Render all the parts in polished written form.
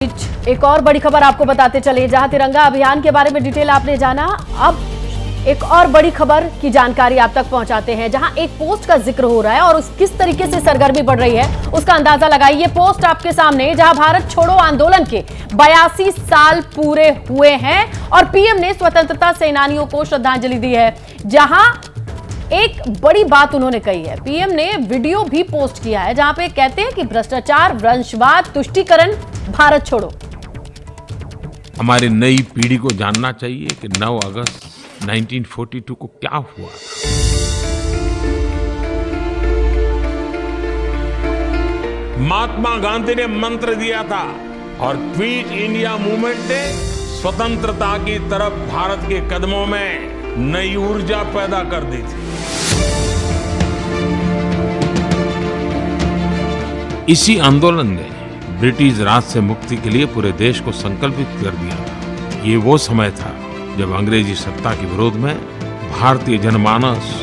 एक और बड़ी खबर आपको बताते चले, जहां तिरंगा अभियान के बारे में डिटेल आपने जाना, अब एक और बड़ी खबर की जानकारी आप तक पहुंचाते हैं, जहां एक पोस्ट का जिक्र हो रहा है और किस तरीके से सरगर्मी बढ़ रही है उसका अंदाजा लगाइए। पोस्ट आपके सामने, जहां भारत छोड़ो आंदोलन के 82 साल पूरे हुए हैं और पीएम ने स्वतंत्रता सेनानियों को श्रद्धांजलि दी है। जहां एक बड़ी बात उन्होंने कही है, पीएम ने वीडियो भी पोस्ट किया है जहां पे कहते हैं कि भ्रष्टाचार, वंशवाद, तुष्टीकरण, भारत छोड़ो। हमारी नई पीढ़ी को जानना चाहिए कि 9 अगस्त 1942 को क्या हुआ। महात्मा गांधी ने मंत्र दिया था और क्विट इंडिया मूवमेंट ने स्वतंत्रता की तरफ भारत के कदमों में नई ऊर्जा पैदा कर दी थी। इसी आंदोलन ने ब्रिटिश राज से मुक्ति के लिए पूरे देश को संकल्पित कर दिया था। ये वो समय था जब अंग्रेजी सत्ता के विरोध में भारतीय जनमानस,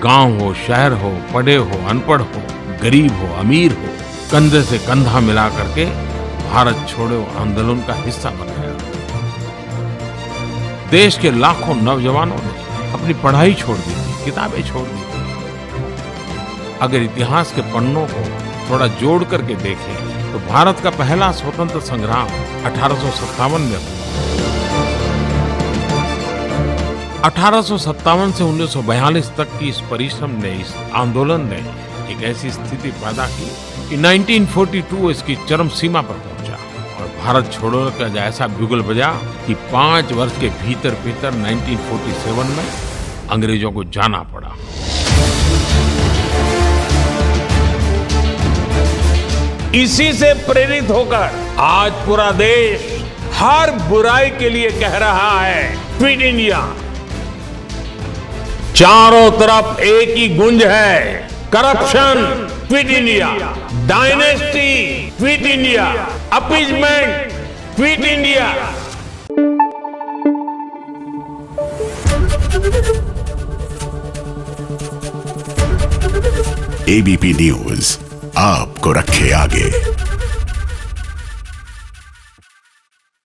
गांव हो, शहर हो, पढ़े हो, अनपढ़ हो, गरीब हो, अमीर हो, कंधे से कंधा मिला करके भारत छोड़ो आंदोलन का हिस्सा बन गया। देश के लाखों नौजवानों ने अपनी पढ़ाई छोड़ दी थी, किताबें छोड़ दी थी। अगर इतिहास के पन्नों को थोड़ा जोड़ करके देखें तो भारत का पहला स्वतंत्र संग्राम 1857 में हुआ। 1857 से 1942 तक की इस परिश्रम ने, इस आंदोलन ने एक ऐसी स्थिति पैदा की कि 1942 इसकी चरम सीमा पर पहुंचा और भारत छोड़ो का ऐसा बिगुल बजा कि 5 वर्ष के भीतर 1947 में अंग्रेजों को जाना पड़ा। इसी से प्रेरित होकर आज पूरा देश हर बुराई के लिए कह रहा है क्विट इंडिया। चारों तरफ एक ही गुंज है, corruption quit India, dynasty quit India, appeasement quit India. ABP news आपको रखे आगे।